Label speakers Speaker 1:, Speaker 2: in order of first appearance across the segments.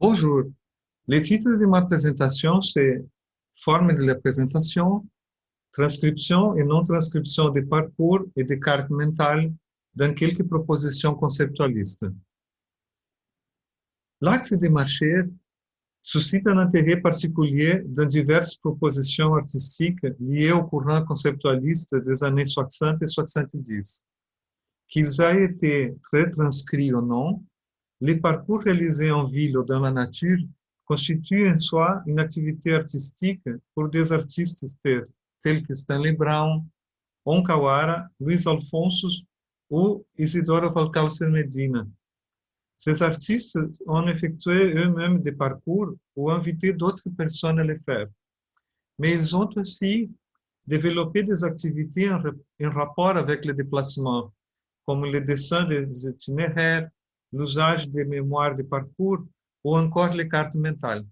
Speaker 1: Bonjour. Le titre de ma présentation, c'est Forme de la présentation, transcription et non-transcription des parcours et des cartes mentales dans quelques propositions conceptualistes. L'acte de marcher suscite un intérêt particulier dans diverses propositions artistiques liées au courant conceptualiste des années 60 et 70. Qu'ils aient été très transcrits ou non, les parcours réalisés en ville ou dans la nature constituent en soi une activité artistique pour des artistes tels que Stanley Brown, Onkawara, Luiz Alfonso ou Isidoro Valcárcel Medina. Ces artistes ont effectué eux-mêmes des parcours ou invité d'autres personnes à les faire. Mais ils ont aussi développé des activités en rapport avec le déplacement, comme le dessin des itinéraires, l'usage des mémoires de parcours ou encore les cartes mentales.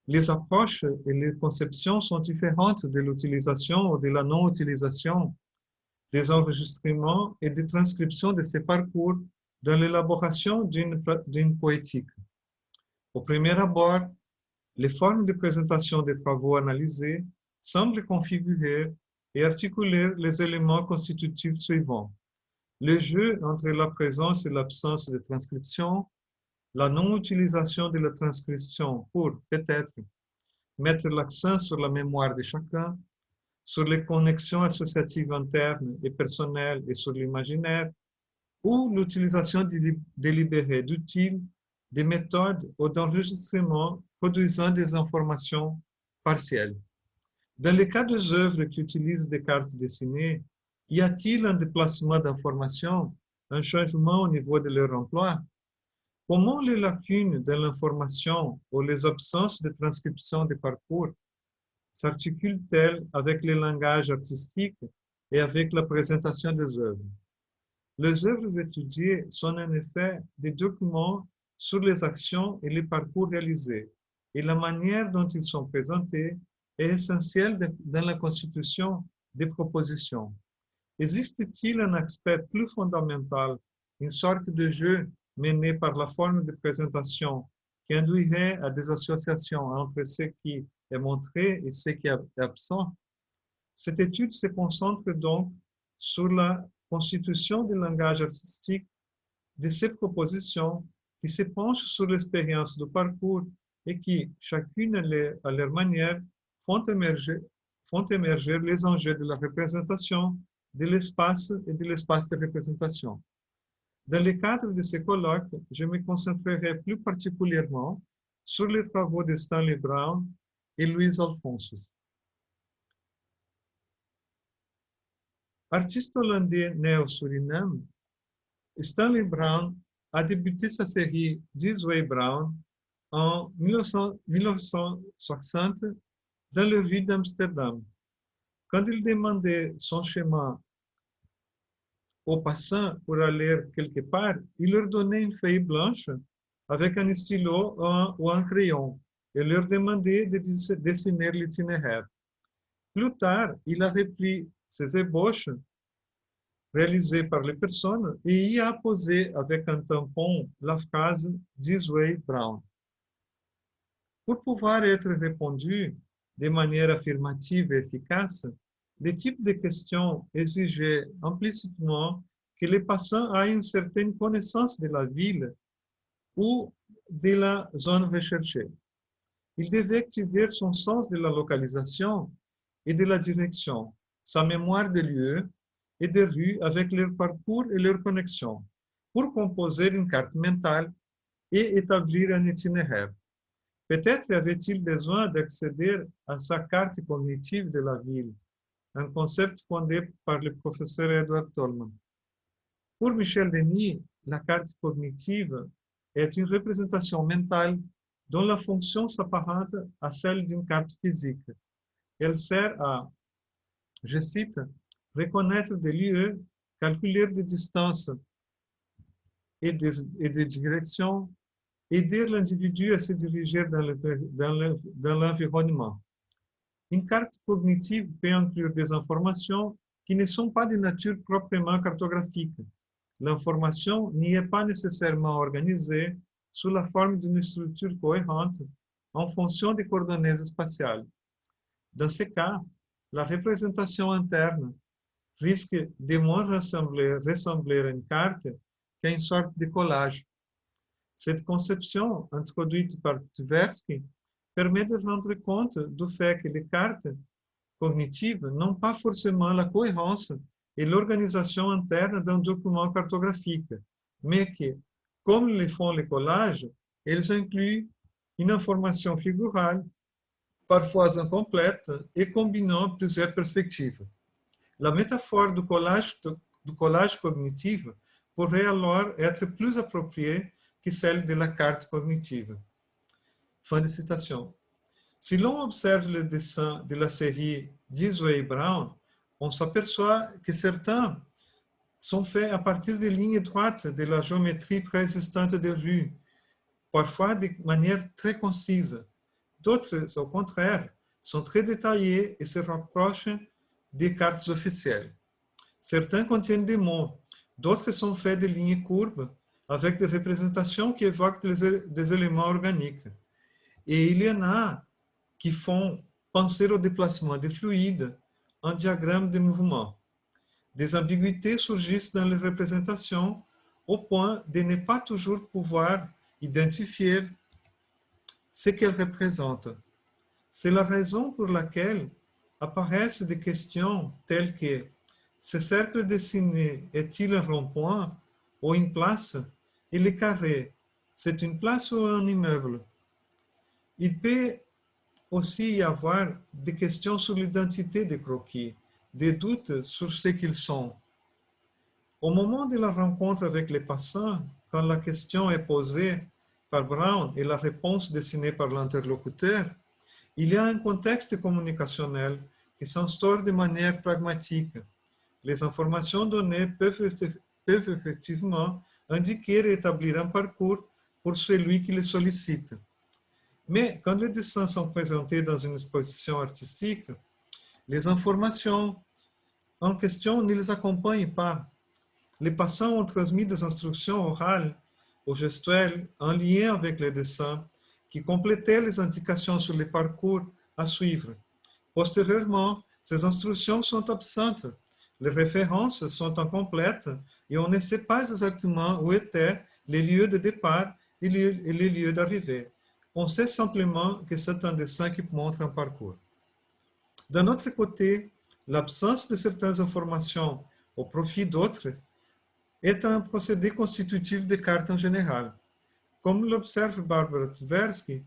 Speaker 1: Les approches et les conceptions sont différentes de l'utilisation ou de la non-utilisation des enregistrements et des transcriptions de ces parcours dans l'élaboration d'une poétique. Au premier abord, les formes de présentation des travaux analysés semblent configurer et articuler les éléments constitutifs suivants. Le jeu entre la présence et l'absence de transcription, la non-utilisation de la transcription pour, peut-être, mettre l'accent sur la mémoire de chacun, sur les connexions associatives internes et personnelles et sur l'imaginaire, ou l'utilisation délibérée d'outils, des méthodes ou d'enregistrement produisant des informations partielles. Dans le cas des œuvres qui utilisent des cartes dessinées, y a-t-il un déplacement d'informations, un changement au niveau de leur emploi? Comment les lacunes de l'information ou les absences de transcription des parcours s'articulent-elles avec le langage artistique et avec la présentation des œuvres? Les œuvres étudiées sont en effet des documents sur les actions et les parcours réalisés, et la manière dont ils sont présentés est essentielle dans la constitution des propositions. Existe-t-il un aspect plus fondamental, une sorte de jeu mené par la forme de présentation qui induirait à des associations entre ce qui est montré et ce qui est absent? Cette étude se concentre donc sur la constitution du langage artistique de ces propositions qui se penchent sur l'expérience du parcours et qui, chacune à leur manière, font émerger les enjeux de la représentation, de l'espace et de l'espace de représentation. Dans le cadre de ce colloque, je me concentrerai plus particulièrement sur les travaux de Stanley Brown et Luiz Alfonso. Artiste hollandais né au Suriname, Stanley Brown a débuté sa série This Way Brown en 1960 dans le rue d'Amsterdam. Quand il demandait son chemin aux passants pour aller quelque part, il leur donnait une feuille blanche avec un stylo ou un crayon et leur demandait de dessiner l'itinéraire. Plus tard, il a repris ces ébauches réalisées par les personnes et y a posé avec un tampon la phrase This Way Brown. Pour pouvoir être répondu de manière affirmative et efficace, le type de questions exigeait implicitement que les passants aient une certaine connaissance de la ville ou de la zone recherchée. Il devait activer son sens de la localisation et de la direction, sa mémoire des lieux et des rues avec leur parcours et leurs connexions, pour composer une carte mentale et établir un itinéraire. Peut-être avait-il besoin d'accéder à sa carte cognitive de la ville, un concept fondé par le professeur Edward Tolman. Pour Michel Denis, la carte cognitive est une représentation mentale dont la fonction s'apparente à celle d'une carte physique. Elle sert à, je cite, reconnaître des lieux, calculer des distances et des directions, aider l'individu à se diriger dans l'environnement. Une carte cognitive peut inclure des informations qui ne sont pas de nature proprement cartographique. L'information n'y est pas nécessairement organisée, sous la forme d'une structure cohérente en fonction des coordonnées spatiales. Dans ce cas, la représentation interne risque de moins ressembler à une carte qu'à une sorte de collage. Cette conception, introduite par Tversky, permet de rendre compte du fait que les cartes cognitives n'ont pas forcément la cohérence et l'organisation interne d'un document cartographique, mais que, comme le font les collages, elles incluent une information figurale, parfois incomplète, et combinant plusieurs perspectives. La métaphore du collage cognitif pourrait alors être plus appropriée que celle de la carte cognitive. Fin de citation. Si l'on observe le dessin de la série Disway et Brown, on s'aperçoit que certains sont faits à partir des lignes droites de la géométrie préexistante des rues, parfois de manière très concise. D'autres, au contraire, sont très détaillés et se rapprochent des cartes officielles. Certains contiennent des mots, d'autres sont faits de lignes courbes avec des représentations qui évoquent des éléments organiques. Et il y en a qui font penser au déplacement des fluides en diagramme de mouvement. Des ambiguïtés surgissent dans les représentations au point de ne pas toujours pouvoir identifier ce qu'elles représentent. C'est la raison pour laquelle apparaissent des questions telles que ce cercle dessiné est-il un rond-point ou une place? Et le carré, c'est une place ou un immeuble? Il peut aussi y avoir des questions sur l'identité des croquis, des doutes sur ce qu'ils sont. Au moment de la rencontre avec les passants, quand la question est posée par Brown et la réponse dessinée par l'interlocuteur, il y a un contexte communicationnel qui s'instaure de manière pragmatique. Les informations données peuvent effectivement indiquer et établir un parcours pour celui qui les sollicite. Mais quand les dessins sont présentés dans une exposition artistique, les informations en question ne les accompagnent pas. Les passants ont transmis des instructions orales ou gestuelles en lien avec les dessins qui complétaient les indications sur les parcours à suivre. Postérieurement, ces instructions sont absentes, les références sont incomplètes et on ne sait pas exactement où étaient les lieux de départ et les lieux d'arrivée. On sait simplement que c'est un dessin qui montre un parcours. D'un autre côté, l'absence de certaines informations au profit d'autres est un procédé constitutif des cartes en général. Comme l'observe Barbara Tversky,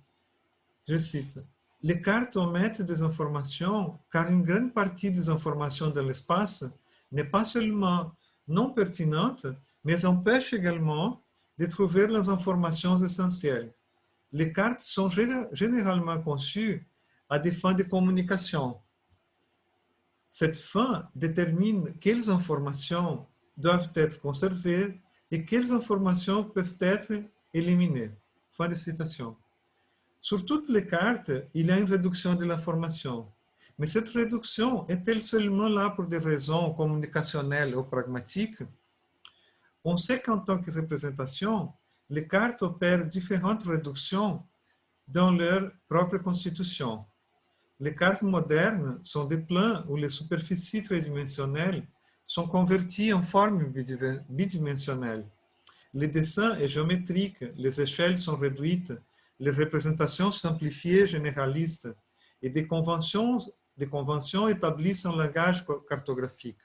Speaker 1: je cite, les cartes omettent des informations car une grande partie des informations de l'espace n'est pas seulement non pertinente, mais empêche également de trouver les informations essentielles. Les cartes sont généralement conçues à des fins de communication. Cette fin détermine quelles informations doivent être conservées et quelles informations peuvent être éliminées. Fin de citation. Sur toutes les cartes, il y a une réduction de l'information. Mais cette réduction est-elle seulement là pour des raisons communicationnelles ou pragmatiques? On sait qu'en tant que représentation, les cartes opèrent différentes réductions dans leur propre constitution. Les cartes modernes sont des plans où les superficies tridimensionnelles sont converties en formes bidimensionnelles. Les dessins est géométrique, les échelles sont réduites, les représentations simplifiées généralistes et des conventions établissent un langage cartographique.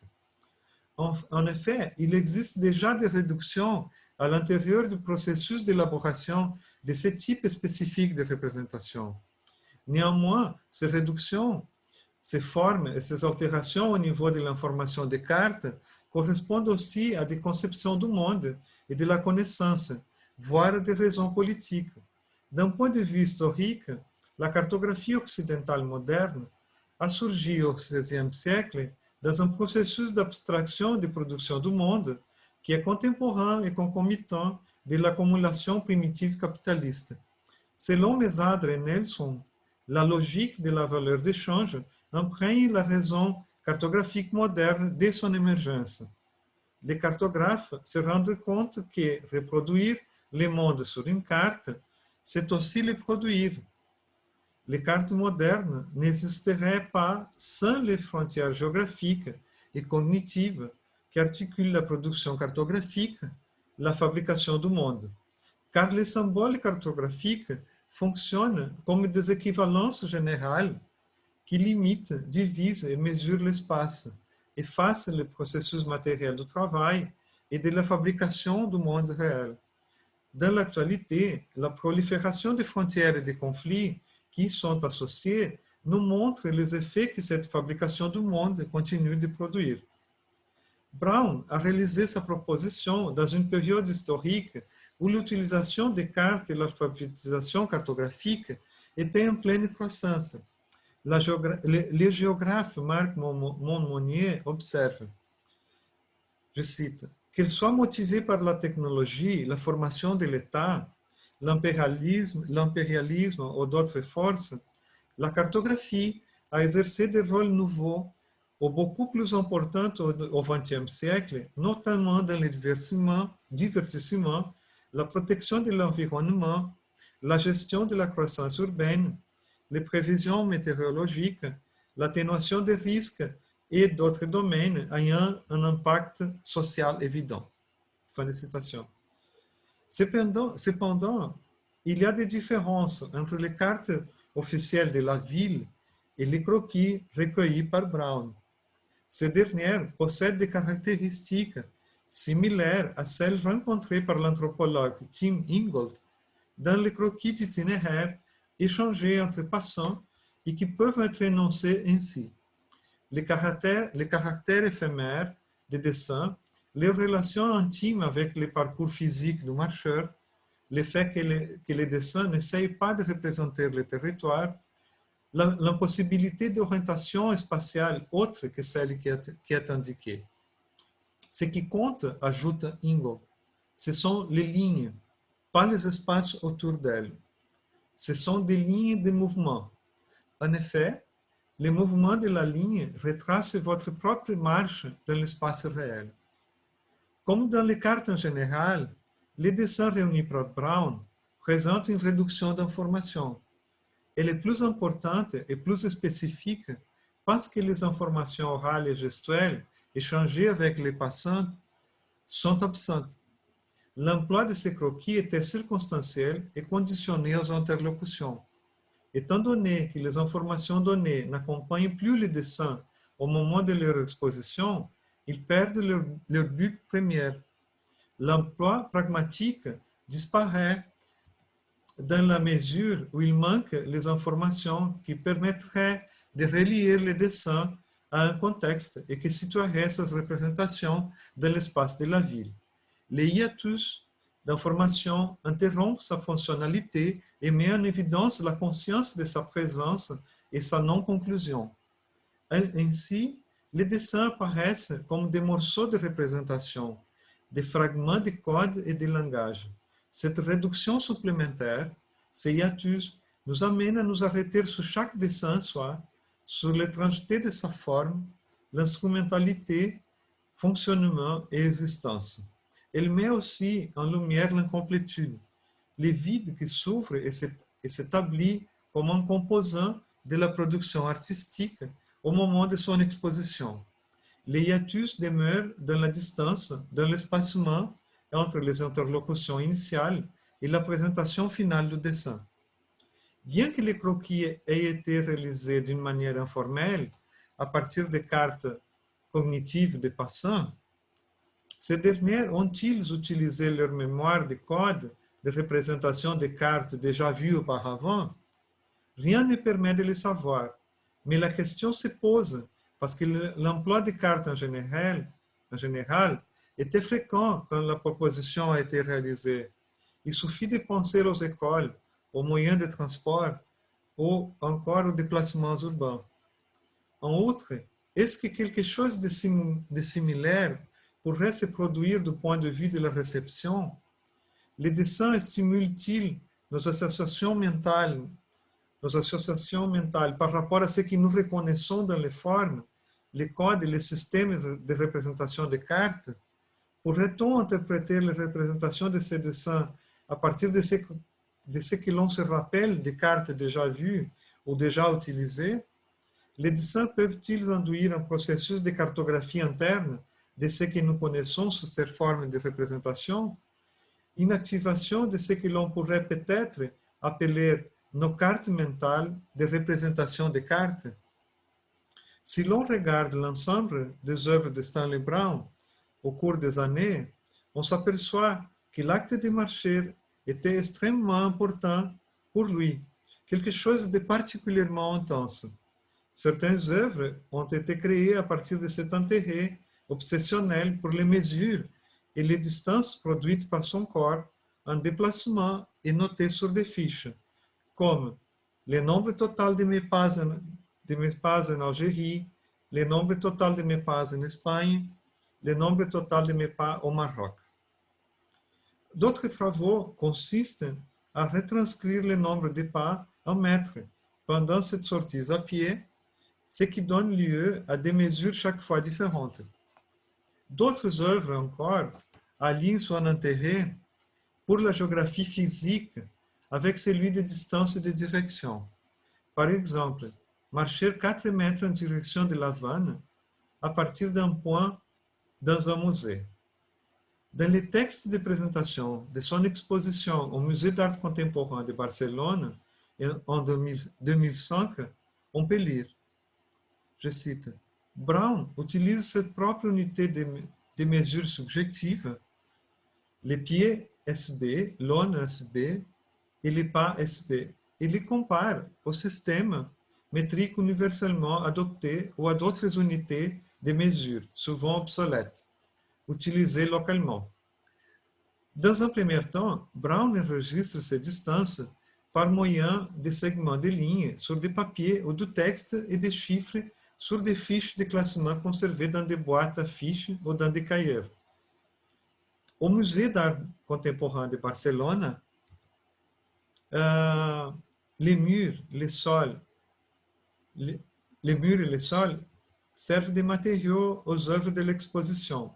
Speaker 1: En effet, il existe déjà des réductions à l'intérieur du processus d'élaboration de ce type spécifique de représentation. Néanmoins, ces réductions, ces formes et ces altérations au niveau de l'information des cartes correspondent aussi à des conceptions du monde et de la connaissance, voire à des raisons politiques. D'un point de vue historique, la cartographie occidentale moderne a surgi au XVIe siècle dans un processus d'abstraction de production du monde qui est contemporain et concomitant de l'accumulation primitive capitaliste. Selon Mesadre et Nelson, la logique de la valeur d'échange imprègne la raison cartographique moderne dès son émergence. Les cartographes se rendent compte que reproduire le monde sur une carte, c'est aussi le produire. Les cartes modernes n'existeraient pas sans les frontières géographiques et cognitives qui articulent la production cartographique, la fabrication du monde. Car les symboles cartographiques fonctionnent comme des équivalences générales qui limitent, divisent et mesurent l'espace, effacent le processus matériel du travail et de la fabrication du monde réel. Dans l'actualité, la prolifération des frontières et des conflits qui y sont associés nous montre les effets que cette fabrication du monde continue de produire. Brown a réalisé sa proposition dans une période historique où l'utilisation des cartes et l'alphabétisation cartographique étaient en pleine croissance. Le géographe Marc Monmonier observe, je cite, qu'elle soit motivée par la technologie, la formation de l'État, l'impérialisme ou d'autres forces, la cartographie a exercé des rôles nouveaux ou beaucoup plus importants au XXe siècle, notamment dans le divertissement, la protection de l'environnement, la gestion de la croissance urbaine, les prévisions météorologiques, l'atténuation des risques et d'autres domaines ayant un impact social évident. Fin de citation. Cependant, il y a des différences entre les cartes officielles de la ville et les croquis recueillis par Brown. Ces dernières possèdent des caractéristiques similaires à celles rencontrées par l'anthropologue Tim Ingold dans les croquis d'itinéraires échangés entre passants et qui peuvent être énoncés ainsi. Les caractères éphémères des dessins, les relations intimes avec les parcours physiques du marcheur, le fait que les dessins n'essayent pas de représenter le territoire, l'impossibilité d'orientation spatiale autre que celle qui est indiquée. Ce qui compte, ajoute Ingo, ce sont les lignes, pas les espaces autour d'elles. Ce sont des lignes de mouvement. En effet, le mouvement de la ligne retrace votre propre marche dans l'espace réel. Comme dans les cartes en général, les dessins réunis par Brown présentent une réduction d'informations. Elle est plus importante et plus spécifique parce que les informations orales et gestuelles échangées avec les passants sont absentes. L'emploi de ces croquis était circonstanciel et conditionné aux interlocutions. Étant donné que les informations données n'accompagnent plus les dessins au moment de leur exposition, ils perdent leur but premier. L'emploi pragmatique disparaît dans la mesure où il manque les informations qui permettraient de relier les dessins à un contexte et qui situeraient ces représentations dans l'espace de la ville. Les hiatus d'information interrompent sa fonctionnalité et met en évidence la conscience de sa présence et sa non-conclusion. Ainsi, les dessins apparaissent comme des morceaux de représentation, des fragments de code et de langage. Cette réduction supplémentaire, ces hiatus, nous amène à nous arrêter sur chaque dessin en soi, sur l'étrangeté de sa forme, l'instrumentalité, fonctionnement et existence. Elle met aussi en lumière l'incomplétude, les vides qui s'ouvrent et s'établissent comme un composant de la production artistique au moment de son exposition. Les hiatus demeurent dans la distance, dans l'espacement entre les interlocutions initiales et la présentation finale du dessin. Bien que les croquis aient été réalisés d'une manière informelle, à partir des cartes cognitives des passants, ces dernières ont-ils utilisé leur mémoire de code de représentation des cartes déjà vues auparavant? Rien ne permet de le savoir, mais la question se pose parce que l'emploi des cartes en général était fréquent quand la proposition a été réalisée. Il suffit de penser aux écoles, aux moyens de transport ou encore aux déplacements urbains. En outre, est-ce que quelque chose de similaire pourrait se produire du point de vue de la réception? Les dessins stimulent-ils nos associations mentales par rapport à ce que nous reconnaissons dans les formes, les codes et les systèmes de représentation des cartes? Pourrait-on interpréter les représentations de ces dessins à partir de ce que l'on se rappelle des cartes déjà vues ou déjà utilisées, les dessins peuvent-ils induire un processus de cartographie interne de ce que nous connaissons sous cette forme de représentation? Une activation de ce que l'on pourrait peut-être appeler nos cartes mentales de représentation des cartes? Si l'on regarde l'ensemble des œuvres de Stanley Brown au cours des années, on s'aperçoit que l'acte de marcher était extrêmement important pour lui, quelque chose de particulièrement intense. Certaines œuvres ont été créées à partir de cet intérêt obsessionnel pour les mesures et les distances produites par son corps en déplacement et notées sur des fiches, comme le nombre total de mes pas en Algérie, le nombre total de mes pas en Espagne, le nombre total de mes pas au Maroc. D'autres travaux consistent à retranscrire le nombre de pas en mètres pendant cette sortie à pied, ce qui donne lieu à des mesures chaque fois différentes. D'autres œuvres encore allient son intérêt pour la géographie physique avec celui des distances et des directions. Par exemple, marcher 4 mètres en direction de La Havane à partir d'un point dans un musée. Dans les textes de présentation de son exposition au Musée d'Art Contemporain de Barcelone en 2005, on peut lire, je cite, Brown utilise cette propre unité de mesure subjective, les pieds SB, l'aune SB et les pas SB, et les compare au système métrique universellement adopté ou à d'autres unités de mesure, souvent obsolètes, utilisées localement. Dans un premier temps, Brown enregistre ces distances par moyen de segments de lignes sur des papiers ou du texte et des chiffres sur des fiches de classement conservées dans des boîtes à fiches ou dans des cahiers. Au Musée d'Art Contemporain de Barcelone, les murs, les sols, les murs et les sols servent de matériaux aux œuvres de l'exposition.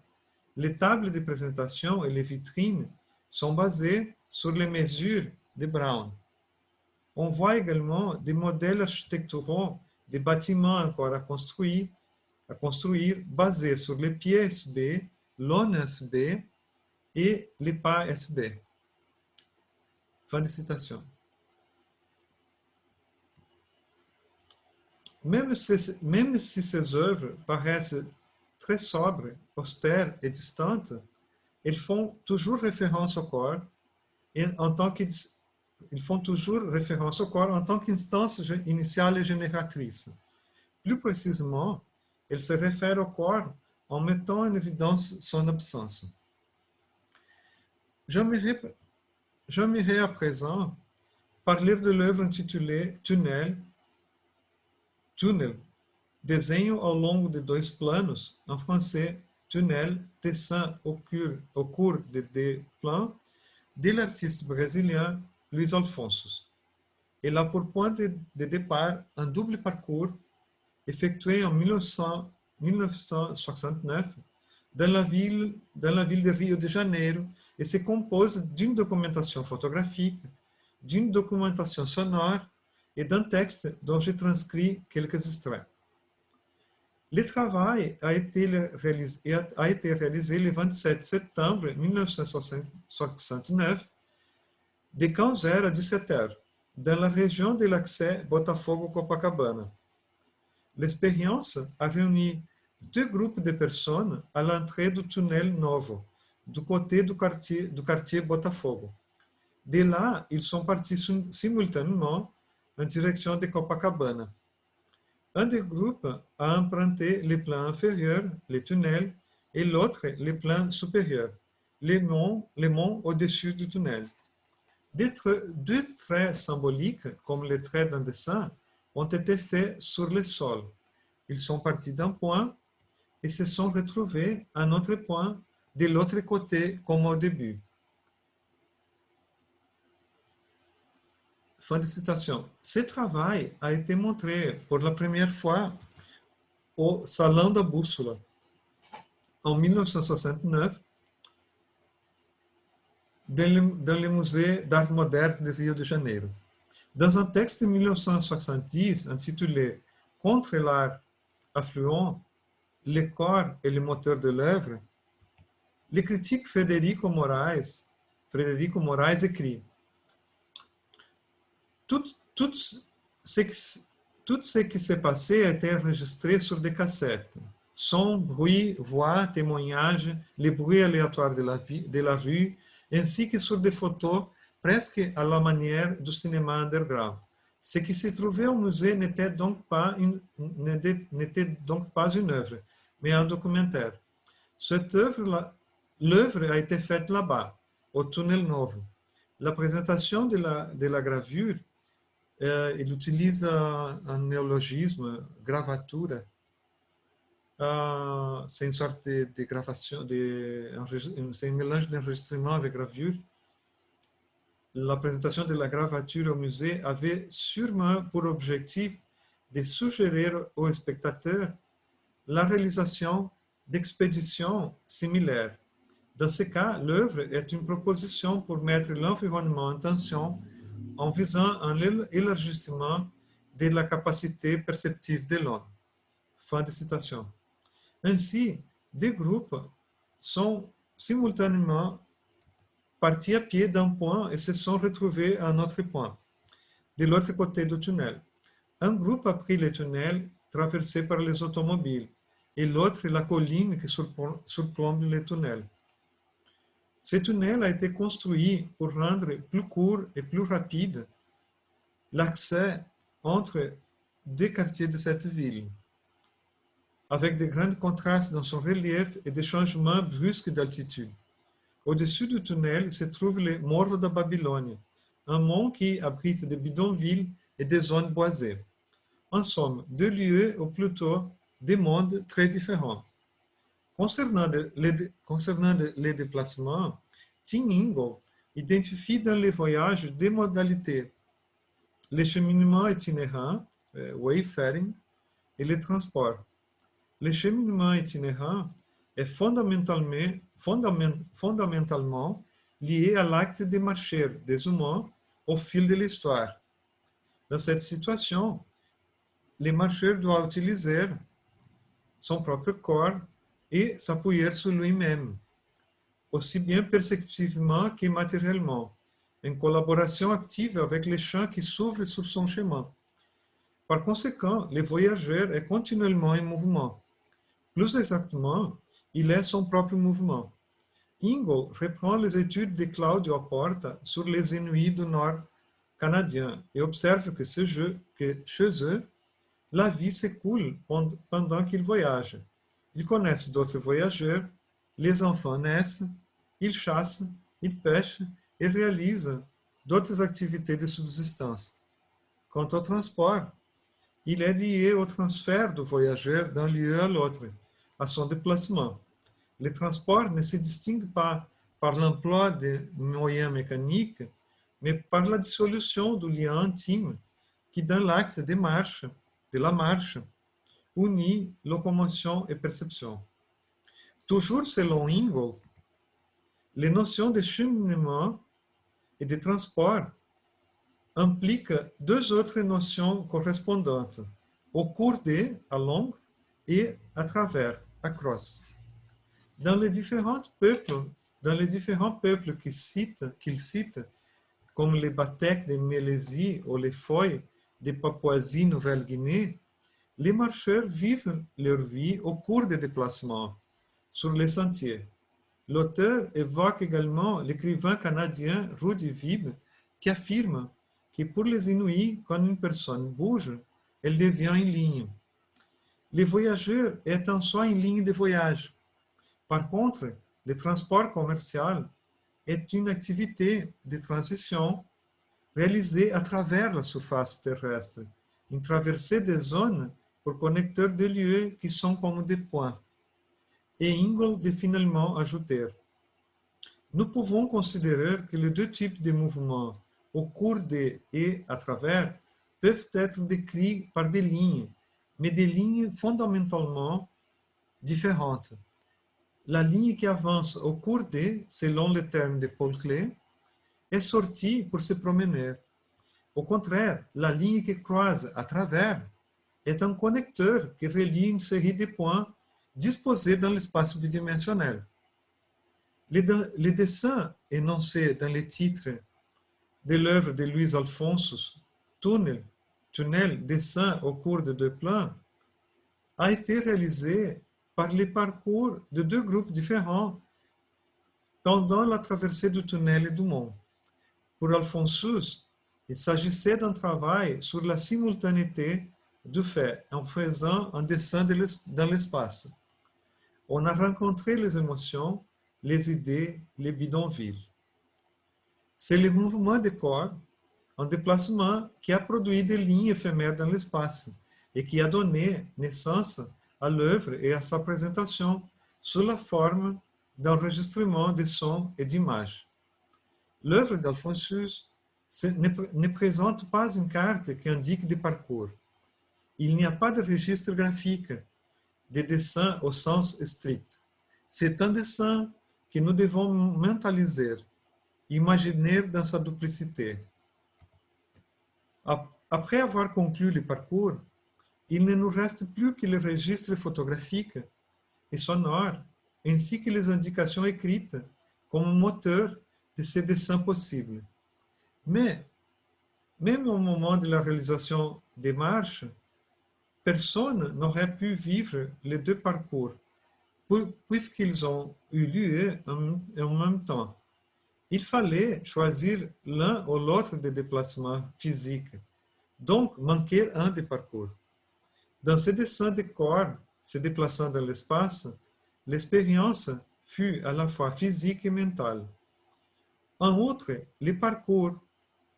Speaker 1: Les tables de présentation et les vitrines sont basées sur les mesures de Brown. On voit également des modèles architecturaux des bâtiments encore à construire basés sur les pieds SB, l'aune SB et les pas SB. Fin de citation. Même si ces œuvres paraissent très sobres, austères et distantes, elles font toujours référence au corps en tant qu'instance initiale et génératrice. Plus précisément, elles se réfèrent au corps en mettant en évidence son absence. J'aimerais à présent parler de l'œuvre intitulée Tunnel, desenho ao longo de 2 planos, en français, Tunnel, dessin au cours de 2 plans, de l'artiste brésilien Luiz Alfonso. Elle a pour point de départ un double parcours effectué en 1969 dans la ville de Rio de Janeiro et se compose d'une documentation photographique, d'une documentation sonore et d'un texte dont je transcris quelques extraits. Le travail a été réalisé le 27 septembre 1969 de 15h à 17h dans la région de l'accès Botafogo-Copacabana. L'expérience a réuni 2 groupes de personnes à l'entrée du tunnel Novo, du côté du quartier Botafogo. De là, ils sont partis simultanément en direction de Copacabana. Un des groupes a emprunté les plans inférieurs, les tunnels, et l'autre les plans supérieurs, les monts au-dessus du tunnel. Deux traits symboliques, comme les traits d'un dessin, ont été faits sur le sol. Ils sont partis d'un point et se sont retrouvés à un autre point de l'autre côté comme au début. Fin de citation. Ce travail a été montré pour la première fois au Salão da Bússola en 1969 dans le Musée d'Art Moderne de Rio de Janeiro. Dans un texte de 1970 intitulé Contre l'art affluent, le corps et le moteur de l'œuvre, le critique Frederico Moraes écrit tout, tout, ce qui, tout ce qui s'est passé a été enregistré sur des cassettes. Sons, bruits, voix, témoignages, les bruits aléatoires de la rue, ainsi que sur des photos presque à la manière du cinéma underground. Ce qui se trouvait au musée n'était donc pas une œuvre, mais un documentaire. Cette œuvre, l'œuvre a été faite là-bas, au Tunnel Novo. La présentation de la gravure, il utilise un néologisme, gravatura. C'est une sorte de gravation, c'est un mélange d'enregistrement avec gravure. La présentation de la gravature au musée avait sûrement pour objectif de suggérer aux spectateurs la réalisation d'expéditions similaires. Dans ce cas, l'œuvre est une proposition pour mettre l'environnement en tension en visant un élargissement de la capacité perceptive de l'homme. Fin de citation. Ainsi, deux groupes sont simultanément partis à pied d'un point et se sont retrouvés à un autre point, de l'autre côté du tunnel. Un groupe a pris le tunnel traversé par les automobiles et l'autre la colline qui surplombe le tunnel. Ce tunnel a été construit pour rendre plus court et plus rapide l'accès entre deux quartiers de cette ville, avec de grands contrastes dans son relief et des changements brusques d'altitude. Au-dessus du tunnel se trouve le Morro da Babilônia, un mont qui abrite des bidonvilles et des zones boisées. En somme, deux lieux ou plutôt des mondes très différents. Concernant les déplacements, Tim Ingold identifie dans les voyages deux modalités, le cheminement itinérant, wayfaring, et le transport. Le cheminement itinérant est fondamentalement lié à l'acte de marcher des humains au fil de l'histoire. Dans cette situation, le marcheur doit utiliser son propre corps et s'appuyer sur lui-même, aussi bien perceptivement que matériellement, en collaboration active avec les champs qui s'ouvrent sur son chemin. Par conséquent, le voyageur est continuellement en mouvement. Plus exactement, il est son propre mouvement. Ingold reprend les études de Claudio Porta sur les Inuits du Nord canadien et observe que chez eux, la vie s'écoule pendant qu'ils voyagent. Ils connaissent d'autres voyageurs, les enfants naissent, ils chassent, ils pêchent et réalisent d'autres activités de subsistance. Quant au transport, il est lié au transfert du voyageur d'un lieu à l'autre, à son déplacement. Le transport ne se distingue pas par l'emploi de moyens mécaniques, mais par la dissolution du lien intime qui, dans l'acte de la marche, unit locomotion et perception. Toujours selon Ingold, les notions de cheminement et de transport impliquent deux autres notions correspondantes, au cours de, à longue, et à travers, across. Dans les différents peuples qu'il cite, comme les Batek de Malaisie ou les Foy de Papouasie-Nouvelle-Guinée, les marcheurs vivent leur vie au cours des déplacements sur les sentiers. L'auteur évoque également l'écrivain canadien Rudy Wiebe qui affirme que pour les Inuits, quand une personne bouge, elle devient une ligne. Le voyageur est en soi une ligne de voyage. Par contre, le transport commercial est une activité de transition réalisée à travers la surface terrestre, une traversée des zones pour connecteurs de lieux qui sont comme des points. Et Ingold est finalement ajouté: nous pouvons considérer que les deux types de mouvements, au cours de et à travers, peuvent être décrits par des lignes, mais des lignes fondamentalement différentes. la ligne qui avance au cours de, selon le terme de Paul Klee, est sortie pour se promener. Au contraire, la ligne qui croise à travers est un connecteur qui relie une série de points disposés dans l'espace bidimensionnel. Les dessins énoncés dans les titres de l'œuvre de Luis Alfonso, Tunnel, dessin au cours de deux plans, a été réalisé par les parcours de deux groupes différents pendant la traversée du tunnel et du mont. Pour Alfonso, il s'agissait d'un travail sur la simultanéité du fait en faisant un dessin dans l'espace. On a rencontré les émotions, les idées, les bidonvilles. C'est le mouvement des corps, un déplacement qui a produit des lignes éphémères dans l'espace et qui a donné naissance à l'œuvre et à sa présentation sous la forme d'enregistrement de sons et d'images. L'œuvre d'Alfonso ne présente pas une carte qui indique des parcours. Il n'y a pas de registre graphique, de dessin au sens strict. C'est un dessin que nous devons mentaliser, imaginer dans sa duplicité. Après avoir conclu le parcours, il ne nous reste plus que le registre photographique et sonore, ainsi que les indications écrites comme moteur de ces dessins possibles. Mais, même au moment de la réalisation des marches, personne n'aurait pu vivre les deux parcours, puisqu'ils ont eu lieu en même temps. Il fallait choisir l'un ou l'autre des déplacements physiques, donc manquer un des parcours. Dans ce dessin de corps se déplaçant dans l'espace, l'expérience fut à la fois physique et mentale. En outre, les parcours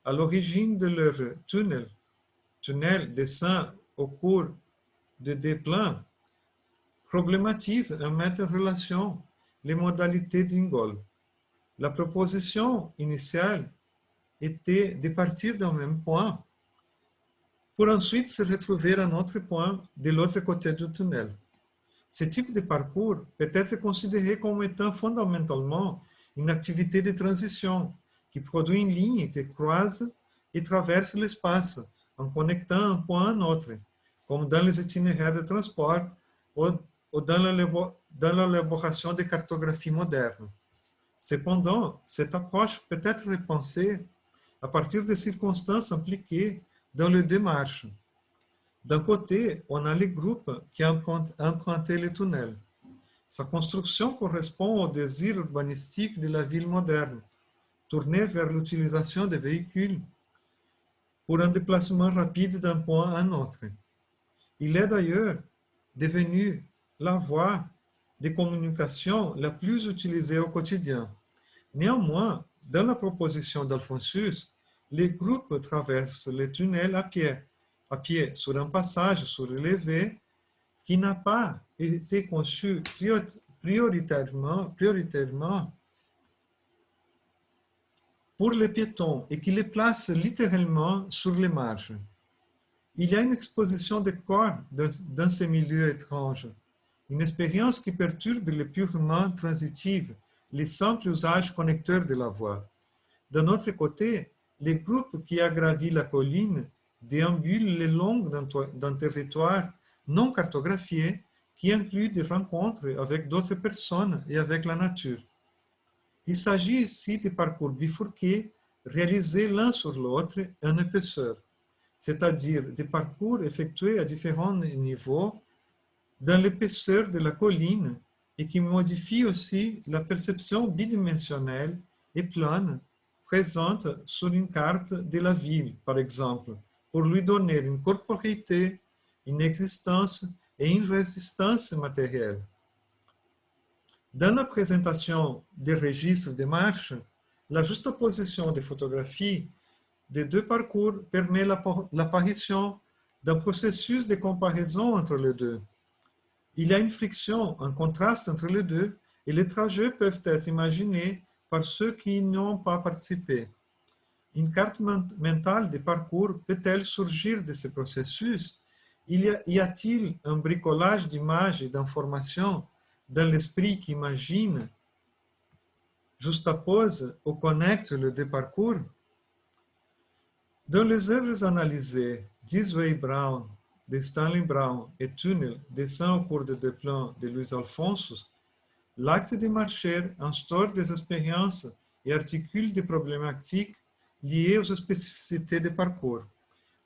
Speaker 1: à l'origine de l'œuvre Tunnel, dessin au cours de deux plans, problématisent et mettent en relation les modalités d'une goal. La proposition initiale était de partir d'un même point pour ensuite se retrouver à un autre point de l'autre côté du tunnel. Ce type de parcours peut être considéré comme étant fondamentalement une activité de transition qui produit une ligne qui croise et traverse l'espace en connectant un point à un autre, comme dans les itinéraires de transport ou dans l'élaboration de cartographie moderne. Cependant, cette approche peut être repensée à partir des circonstances impliquées dans les démarches. D'un côté, on a les groupes qui ont emprunté le tunnel. Sa construction correspond au désir urbanistique de la ville moderne, tournée vers l'utilisation des véhicules pour un déplacement rapide d'un point à un autre. Il est d'ailleurs devenu la voie de communication la plus utilisée au quotidien. Néanmoins, dans la proposition d'Alfonso, les groupes traversent le tunnel à pied sur un passage surélevé qui n'a pas été conçu prioritairement pour les piétons et qui les place littéralement sur les marges. Il y a une exposition de corps dans ces milieux étranges, une expérience qui perturbe le purement transitif, les simples usages connecteurs de la voie. D'un autre côté, les groupes qui ont gravi la colline déambulent le long d'un territoire non cartographié qui inclut des rencontres avec d'autres personnes et avec la nature. Il s'agit ici de parcours bifurqués réalisés l'un sur l'autre en épaisseur, c'est-à-dire des parcours effectués à différents niveaux dans l'épaisseur de la colline et qui modifient aussi la perception bidimensionnelle et plane présente sur une carte de la ville, par exemple, pour lui donner une corporéité, une existence et une résistance matérielle. Dans la présentation des registres de marche, la juxtaposition des photographies des deux parcours permet l'apparition d'un processus de comparaison entre les deux. Il y a une friction, un contraste entre les deux, et les trajets peuvent être imaginés par ceux qui n'ont pas participé. Une carte mentale des parcours peut-elle surgir de ce processus? Y a-t-il un bricolage d'images et d'informations dans l'esprit qui imagine, juxtapose ou connecte les deux parcours. Dans les œuvres analysées, Disway Brown, de Stanley Brown et Tunnel, dessin au cours de deux plans de Luis Alfonso, l'acte de marcher instaure des expériences et articule des problématiques liées aux spécificités des parcours,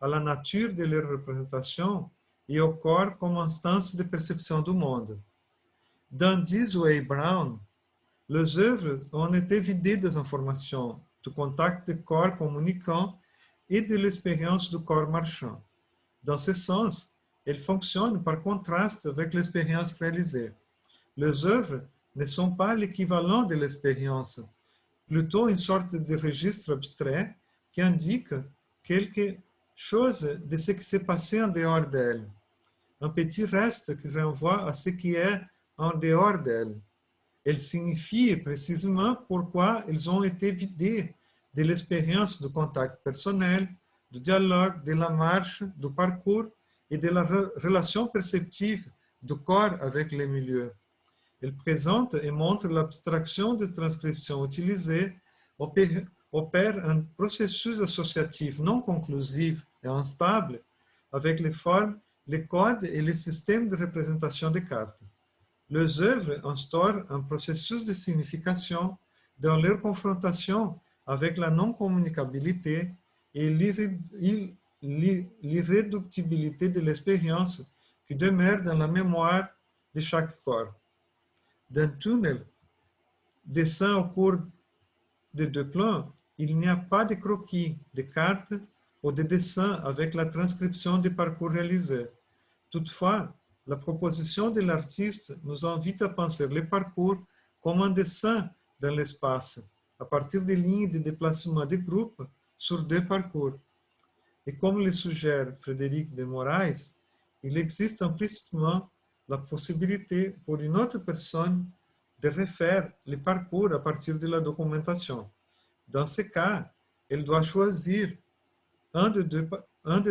Speaker 1: à la nature de leur représentation et au corps comme instance de perception du monde. Dans Disway Brown, les œuvres ont été vidées des informations, du contact du corps communicant et de l'expérience du corps marchand. Dans ce sens, elles fonctionnent par contraste avec l'expérience réalisée. Les œuvres ne sont pas l'équivalent de l'expérience, plutôt une sorte de registre abstrait qui indique quelque chose de ce qui s'est passé en dehors d'elle. Un petit reste qui renvoie à ce qui est en dehors d'elle. Elles signifient précisément pourquoi elles ont été vidées de l'expérience du contact personnel, du dialogue, de la marche, du parcours et de la relation perceptive du corps avec le milieu. Elle présente et montre l'abstraction de transcription utilisée, opère un processus associatif non conclusif et instable avec les formes, les codes et les systèmes de représentation des cartes. Les œuvres instaurent un processus de signification dans leur confrontation avec la non-communicabilité et l'irréductibilité de l'expérience qui demeure dans la mémoire de chaque corps. Dans Tunnel, dessin au cours de deux plans, il n'y a pas de croquis, de cartes ou de dessins avec la transcription des parcours réalisés. Toutefois, la proposition de l'artiste nous invite à penser le parcours comme un dessin dans l'espace, à partir des lignes de déplacement des groupes sur deux parcours. Et comme le suggère Frédéric de Moraes, il existe implicitement la possibilité pour une autre personne de refaire le parcours à partir de la documentation. Dans ce cas, elle doit choisir un des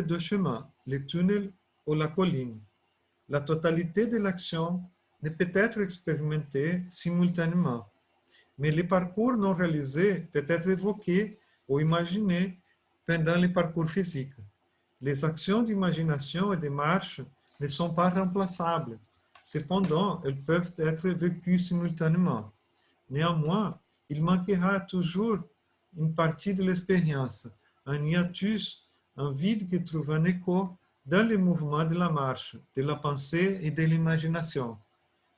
Speaker 1: deux chemins, le tunnel ou la colline. La totalité de l'action ne peut être expérimentée simultanément, mais le parcours non réalisé peut être évoqué ou imaginé pendant le parcours physique. Les actions d'imagination et de marche ne sont pas remplaçables. Cependant, elles peuvent être vécues simultanément. Néanmoins, il manquera toujours une partie de l'expérience, un hiatus, un vide qui trouve un écho dans le mouvement de la marche, de la pensée et de l'imagination.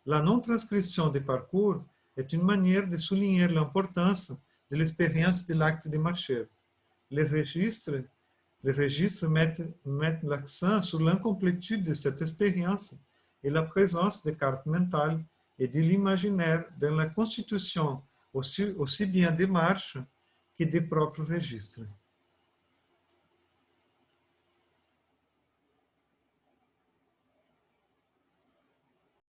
Speaker 1: La non-transcription des parcours est une manière de souligner l'importance de l'expérience de l'acte de marcher. Les registres mettent l'accent sur l'incomplétude de cette expérience et la présence des cartes mentales et de l'imaginaire dans la constitution aussi bien des marches que des propres registres.